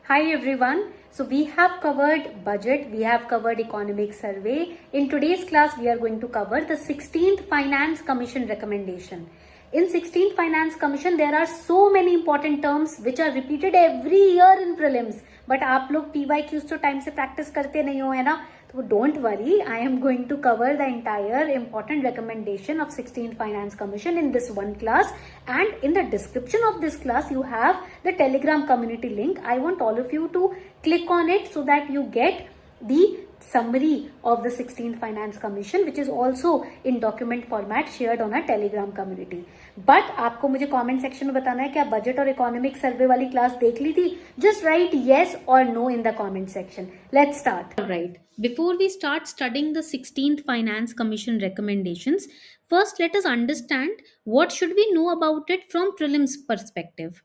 Hi everyone. So we have covered budget, we have covered economic survey. In today's class, we are going to cover the 16th Finance Commission recommendation. In 16th Finance Commission, there are so many important terms which are repeated every year in prelims. But आप लोग PYQs तो time से practice करते नहीं हो है ना? So don't worry, I am going to cover the entire important recommendation of 16th Finance Commission in this one class, and in the description of this class you have the Telegram community link. I want all of you to click on it so that you get the summary of the 16th Finance Commission, which is also in document format shared on our Telegram community. But आपको मुझे comment section में बताना है क्या budget और economic survey वाली class देख ली थी? Just write yes or no in the comment section. Let's start. Alright. Before we start studying the 16th Finance Commission recommendations, first let us understand what should we know about it from prelims perspective.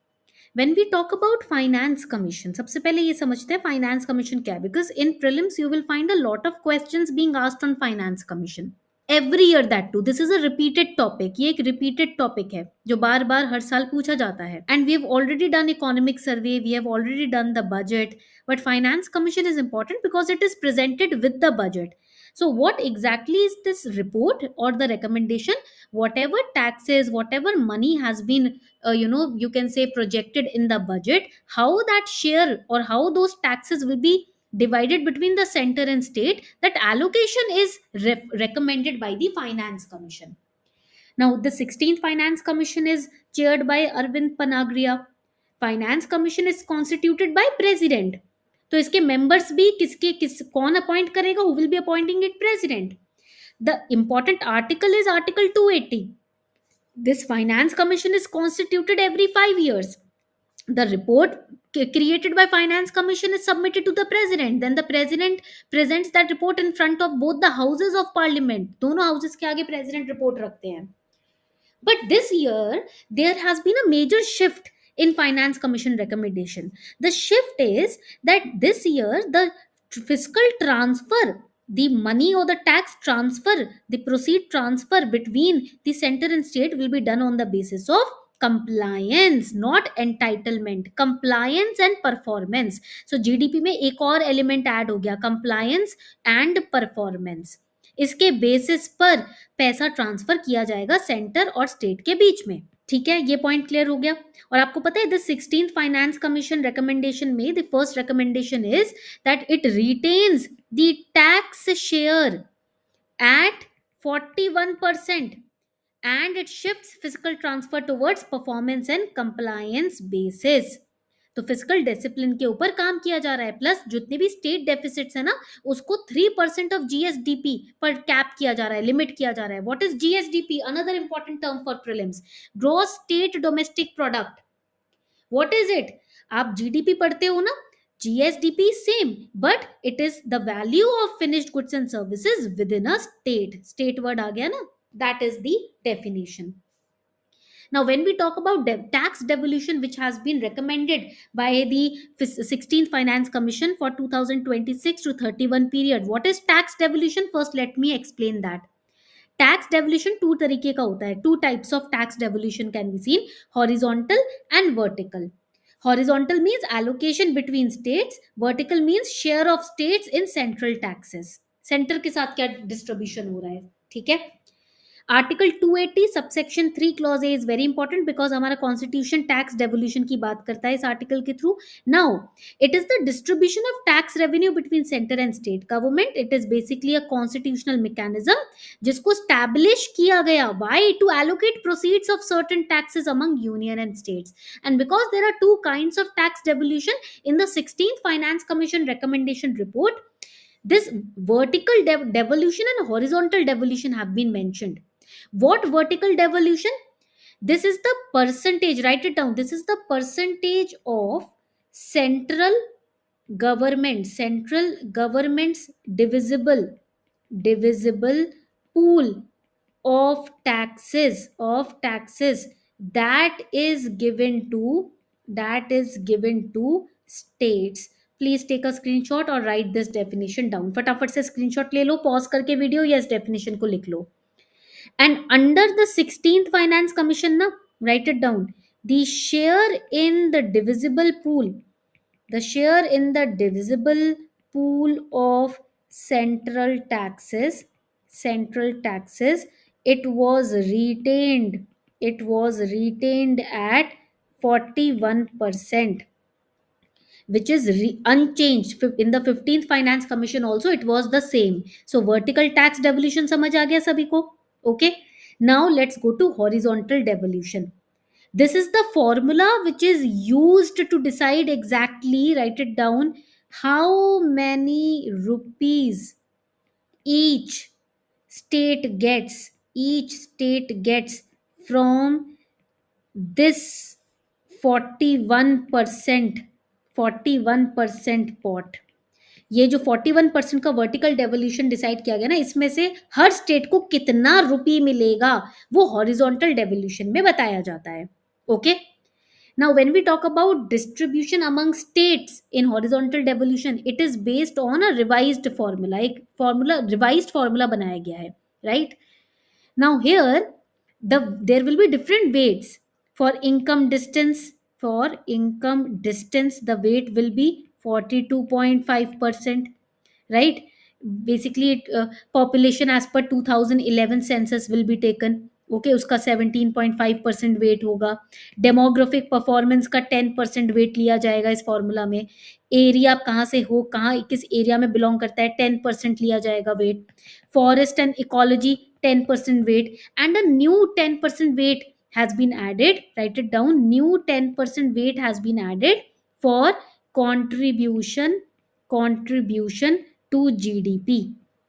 When we talk about finance commission, सबसे पहले ये समझते हैं finance commission क्या है, because in prelims you will find a lot of questions being asked on finance commission every year. That too, this is a repeated topic. ये एक repeated topic है जो बार बार हर साल पूछा जाता है. And we have already done economic survey, we have already done the budget, but finance commission is important because it is presented with the budget. So what exactly is this report or the recommendation? Whatever taxes, whatever money has been you can say projected in the budget, how that share or how those taxes will be divided between the center and state, that allocation is recommended by the finance commission. Now the 16th finance commission is chaired by Arvind Panagria. Finance commission is constituted by president. तो इसके members भी किस कौन appoint करेगा? Who will be appointing it? President. The important article is article 280. This finance commission is constituted every 5 years. The report created by finance commission is submitted to the president, then the president presents that report in front of both the houses of parliament. दोनों houses के आगे president report रखते हैं. But this year there has been a major shift in finance commission recommendation. The shift is that this year the fiscal transfer, the money or the tax transfer, the proceed transfer between the center and state will be done on the basis of compliance, not entitlement. Compliance and performance. So GDP में एक और element add हो गया, compliance and performance. इसके basis पर पैसा transfer किया जाएगा सेंटर और स्टेट के बीच में. ठीक है, ये पॉइंट क्लियर हो गया. और आपको पता है the 16th finance commission recommendation में the first recommendation is that it retains the tax share at 41% and it shifts fiscal transfer towards performance and compliance basis. तो फिजिकल डिसिप्लिन के ऊपर काम किया जा रहा है, प्लस जितने भी स्टेट डेफिसिट्स है ना उसको 3% ऑफ जीएसडीपी पर कैप किया जा रहा है, लिमिट किया जा रहा है. What is GSDP? Another important term for prelims, gross state domestic product. What is it? आप जीडीपी पढ़ते हो ना, GSDP same, but it is the value of finished goods and services within a state. State word आ गया ना, that is the definition. Now, when we talk about tax devolution, which has been recommended by the 16th Finance Commission for 2026 to 31 period, what is tax devolution? First, let me explain that. Tax devolution two तरीके का होता है. Two types of tax devolution can be seen: horizontal and vertical. Horizontal means allocation between states. Vertical means share of states in central taxes. Center के साथ क्या distribution हो रहा है, ठीक है. Article 280 subsection 3 clause A is very important because हमारा constitution tax devolution की बात करता है इस आर्टिकल के through. Now it is the distribution of tax revenue between centre and state government. It is basically a constitutional mechanism जिसको establish किया गया. Why? To allocate proceeds of certain taxes among union and states. And because there are two kinds of tax devolution in the 16th finance commission recommendation report, this vertical devolution and horizontal devolution have been mentioned. What vertical devolution? This is the percentage, write it down. This is the percentage of central government's divisible pool of taxes that is given to states. Please take a screenshot और write this definition down. फटाफट से screenshot ले लो, pause करके video या इस definition को लिख लो. And under the 16th finance commission ना, right it down, the share in the divisible pool the share in the divisible pool of central taxes, it was retained, at 41%, which is unchanged. In the 15th finance commission also it was the same. So vertical tax devolution समझ आ गया सभी को. Okay, now let's go to horizontal devolution. This is the formula which is used to decide exactly, write it down, how many rupees each each state gets from this 41% 41% pot. ये जो 41% का vertical devolution decide किया गया ना, इसमें से हर state को कितना रुपी मिलेगा वो हॉरिजॉन्टल डेवोल्यूशन में बताया जाता है. Okay, now when we talk about distribution among states in horizontal devolution, it is based on a revised formula. एक revised formula बनाया गया है, right? Now here there will be different weights for income distance. For income distance, the weight will be 42.5%, right? Basically population as per 2011 census will be taken. Okay, उसका 17.5% wait होगा. Demographic performance का 10% wait लिया जाएगा इस formula में. Area आप कहाँ से हो, कहाँ किस एरिया में बिलोंग करता है, 10% लिया जाएगा weight. Forest and ecology 10% weight, and a new 10% weight has been added. Write it down. New 10% weight has been added for contribution to GDP.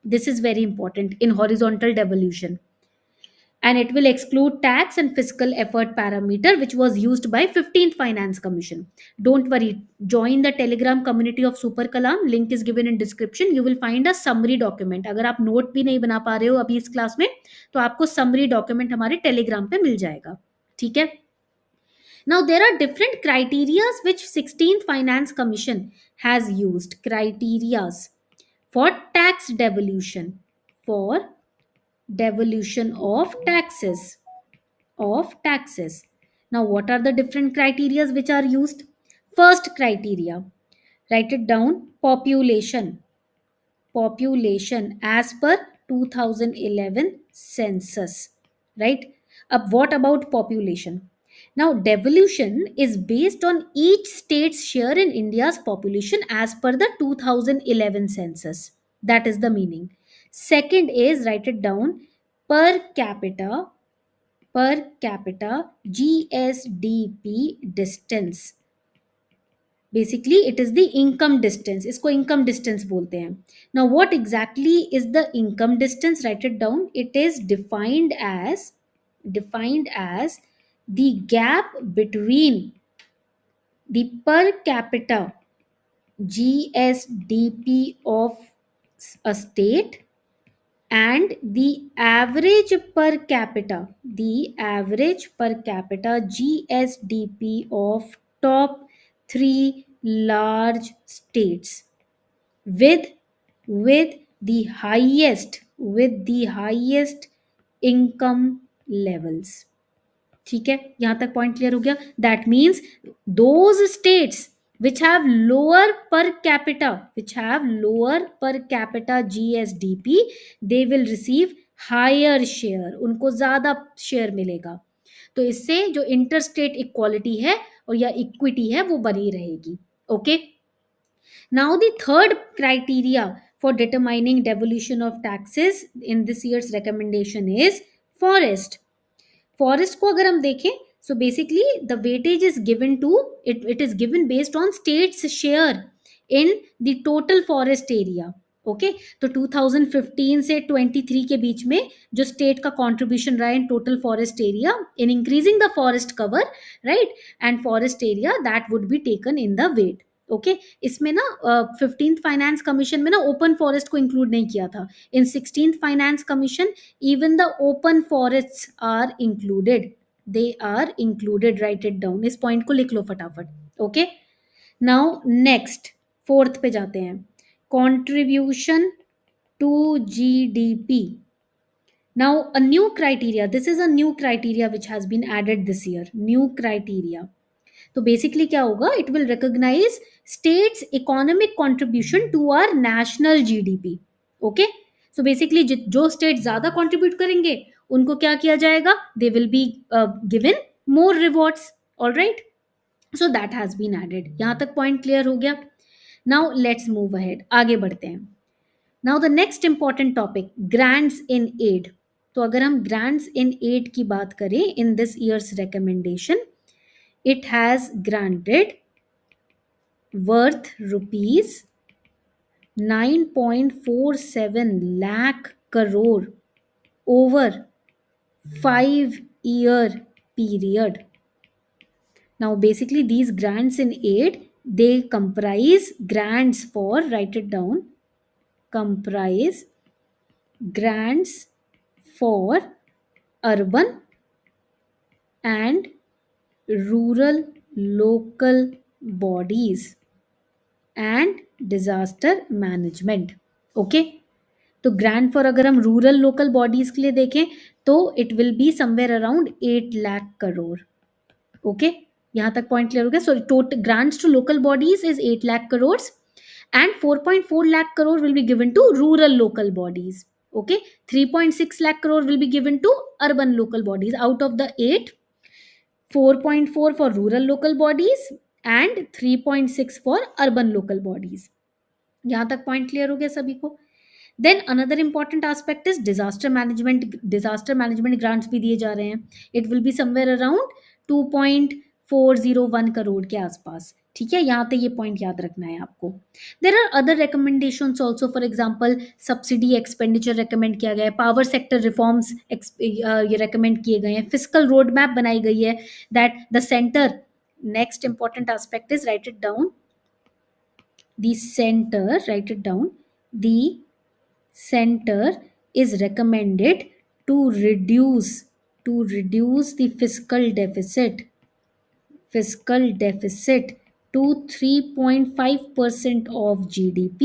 This is very important in horizontal devolution. And it will exclude tax and fiscal effort parameter, which was used by 15th finance commission. Don't worry, join the telegram community of super kalam, link is given in description. You will find a summary document. अगर आप note भी नहीं बना पा रहे हो अभी इस क्लास में, तो आपको summary document हमारे telegram पे मिल जाएगा. ठीक है. Now there are different criterias which 16th finance commission has used. Criterias for tax devolution, for devolution of taxes. Now what are the different criterias which are used? First criteria, write it down, population as per 2011 census, right? What about population? Now devolution is based on each state's share in India's population as per the 2011 census. That is the meaning. Second is, write it down, per capita GSDP distance. Basically it is the income distance, इसको income distance बोलते हैं. Now what exactly is the income distance? Write it down. It is defined as the gap between the per capita GSDP of a state and the average per capita GSDP of top 3 large states with the highest income levels. ठीक है, यहां तक point clear हो गया. That means those states which have lower per capita GSDP, they will receive higher share, उनको ज्यादा share मिलेगा. तो इससे जो इंटर स्टेट इक्वालिटी है और या इक्विटी है वो बनी रहेगी. Okay, now the third criteria for determining devolution of taxes in this year's recommendation is forest. Forest को अगर हम देखें, so basically the weightage is given to it is given based on state's share in the total forest area. Okay, तो 2015 से 23 के बीच में जो state का कंट्रीब्यूशन रहा in total forest area in increasing the forest cover, right, and forest area, that would be taken in the weight. Okay, इसमें ना 15th finance commission में ना ओपन फॉरेस्ट को इंक्लूड नहीं किया था. In 16th finance commission even the open forests are included, they are included. Write it down, इस point को लिख लो फटाफट. ओके, नाउ नेक्स्ट फोर्थ पे जाते हैं, contribution to GDP. Now a new criteria, this is a new criteria which has been added this year. New criteria, तो basically क्या होगा, it will recognise states economic contribution to our national GDP. Okay, so basically जो state ज्यादा contribute करेंगे उनको क्या किया जाएगा, they will be given more rewards. All right, so that has been added. यहां तक पॉइंट क्लियर हो गया. नाउ लेट्स मूव अहेड, आगे बढ़ते हैं. Now the next important topic, grants in aid. तो अगर हम ग्रांट्स इन एड की बात करें in this year's recommendation, it has granted worth rupees 9.47 lakh crore over 5-year period. Now basically these grants in aid, they comprise grants for, write it down, comprise grants for urban and rural local bodies and disaster management. Okay, तो grant for अगर हम rural local bodies के लिए देखें तो it will be somewhere around 8 lakh crore. Okay, यहां तक point clear हो गया. So total grants to local bodies is 8 lakh crore and 4.4 lakh crore will be given to rural local bodies. Okay, 3.6 lakh crore will be given to urban local bodies. Out of the 8, 4.4 for rural local bodies and 3.6 for urban local bodies. यहां तक point clear हो गया सभी को. Then another important aspect is disaster management. Disaster management grants भी दिए जा रहे हैं. It will be somewhere around 2.401 crore के आसपास. ठीक है, यहाँ पे ये पॉइंट याद रखना है आपको. There are other recommendations also. For example subsidy expenditure recommend किया गया है, पावर सेक्टर रिफॉर्म्स ये रिकमेंड किए गए हैं, फिजिकल रोड मैप बनाई गई है that the centre. Next important aspect is, write it down, the center, write it down, the center is recommended to reduce the fiscal deficit to 3.5% of GDP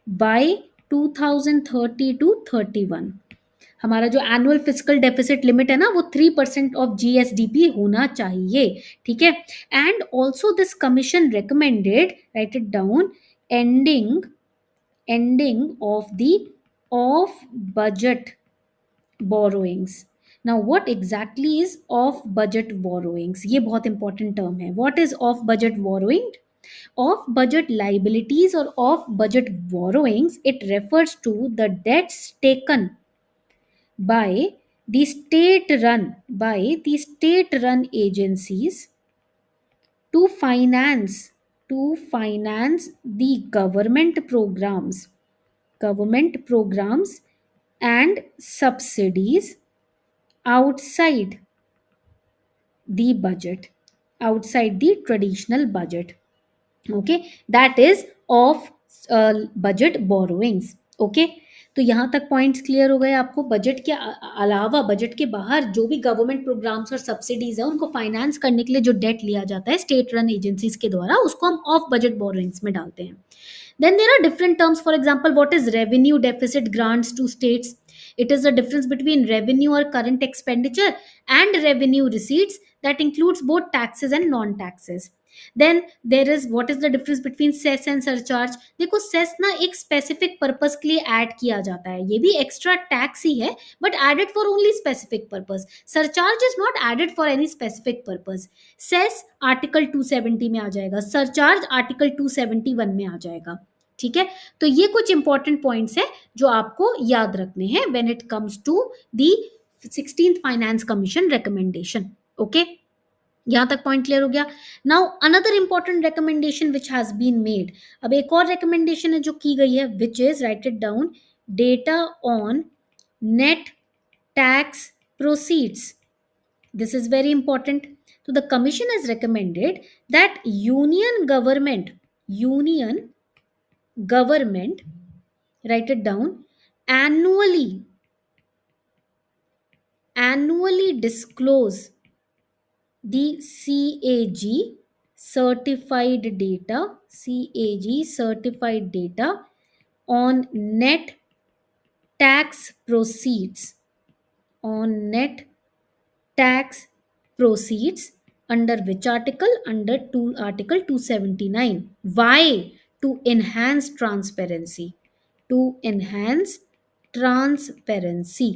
by 2030 to 31. हमारा जो annual physical deficit limit है ना, वो 3% of GSDP होना चाहिए. ठीक है, and also this commission recommended, right it down, ending of the off budget borrowings. Now what exactly is off budget borrowings? ये बहुत इंपॉर्टेंट टर्म है. What is off budget borrowing? Off budget liabilities or off budget borrowings, it refers to the debts taken by the state run agencies to finance the government programs and subsidies outside the budget, outside the traditional budget. Okay, that is off budget borrowings. Okay, तो यहाँ तक points clear हो गए आपको. Budget के अलावा, budget के बाहर जो भी गवर्नमेंट प्रोग्राम्स और सब्सिडीज है उनको फाइनेंस करने के लिए जो डेट लिया जाता है स्टेट रन एजेंसीज के द्वारा, उसको हम ऑफ बजट बोरोइंग्स में डालते हैं. Then there are different terms. For example, what is revenue deficit grants to states? It is the difference between revenue or current expenditure and revenue receipts that includes both taxes and non-taxes. Then there is, what is the difference between cess and surcharge? देखो cess ना एक specific purpose के लिए add किया जाता है, ये भी extra tax ही है but added for only specific purpose. Surcharge is not added for any specific purpose. cess article 270 में आ जाएगा, surcharge article 271 में आ जाएगा. ठीक है, तो ये कुछ इंपॉर्टेंट पॉइंट्स है जो आपको याद रखने हैं when it comes to the 16th finance commission recommendation. Okay, यहां तक पॉइंट क्लियर हो गया. Now another important recommendation which has been made. अब एक और रिकमेंडेशन है जो की गई है, which is, write it down, data on net tax proceeds. This is very important. So the commission has recommended that union government, write it down, annually disclose the certified data on net tax proceeds under which article? Under article 279. Why? To enhance transparency. To enhance transparency.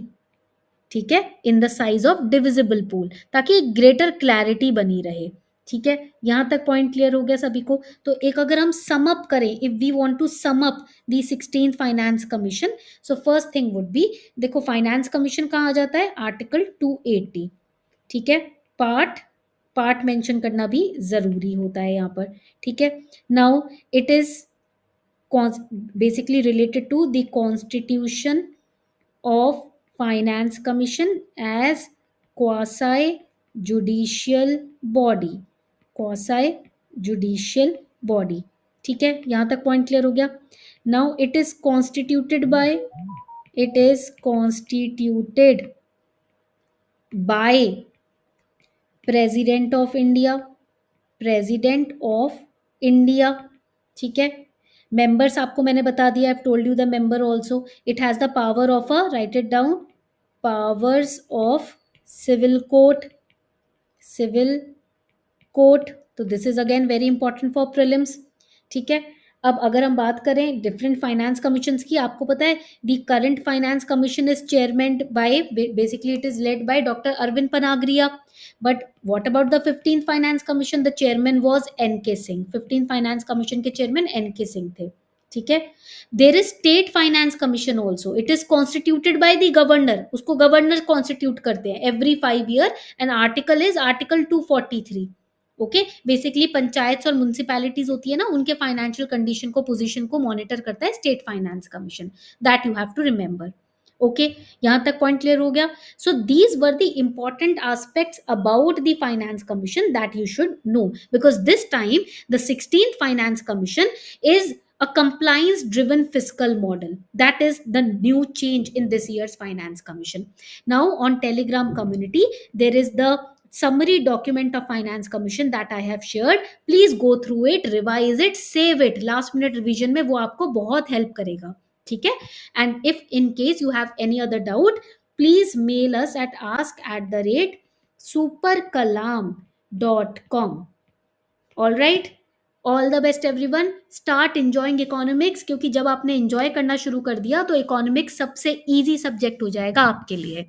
ठीक है, in the size of divisible pool, ताकि greater clarity बनी रहे. ठीक है, यहां तक point clear हो गया सभी को. तो एक अगर हम सम अप करें, if we want to sum up the 16th finance commission, so first thing would be, देखो फाइनेंस कमीशन कहाँ आ जाता है? आर्टिकल 280. ठीक है, पार्ट मेंशन करना भी जरूरी होता है यहाँ पर. ठीक है, now it is basically related to the constitution of finance commission as quasi judicial body. quasi judicial body. ठीक है, यहां तक पॉइंट क्लियर हो गया. Now it is constituted by president of India. ठीक है, मेंबर्स आपको मैंने बता दिया, I have told you the member also. It has the power of right it down, powers of civil court. तो this is again very important for prelims. ठीक है, अब अगर हम बात करें डिफरेंट फाइनेंस कमीशन की, आपको पता है the current finance commission is chairman by, basically it is led by doctor Arvind Panagariya. But what about the 15th finance commission? The chairman was NK. Singh. 15th finance commission के चेयरमैन एन.के. सिंह थे. ठीक है, there is state finance commission also. It is constituted by the governor. उसको governor constitute करते हैं every 5 year. And article is article 243. Okay, basically panchayat और municipalities होती है ना, उनके फाइनेंशियल कंडीशन को, पोजीशन को मॉनिटर करता है state finance commission. That you have to remember. Okay, यहां तक पॉइंट क्लियर हो गया. So these were the important aspects about the finance commission that you should know, because this time the 16th finance commission is a compliance driven fiscal model. That is the new change in this year's finance commission. Now on Telegram community there is the summary document of finance commission that I have shared. Please go through it, revise it, save it. Last minute revision में वो आपको बहुत help करेगा. ठीक है, and if in case you have any other doubt, please mail us at ask@superkalam.com. all right, all the best everyone. Start enjoying economics, क्योंकि जब आपने एंजॉय करना शुरू कर दिया तो इकोनॉमिक्स सबसे इजी सब्जेक्ट हो जाएगा आपके लिए.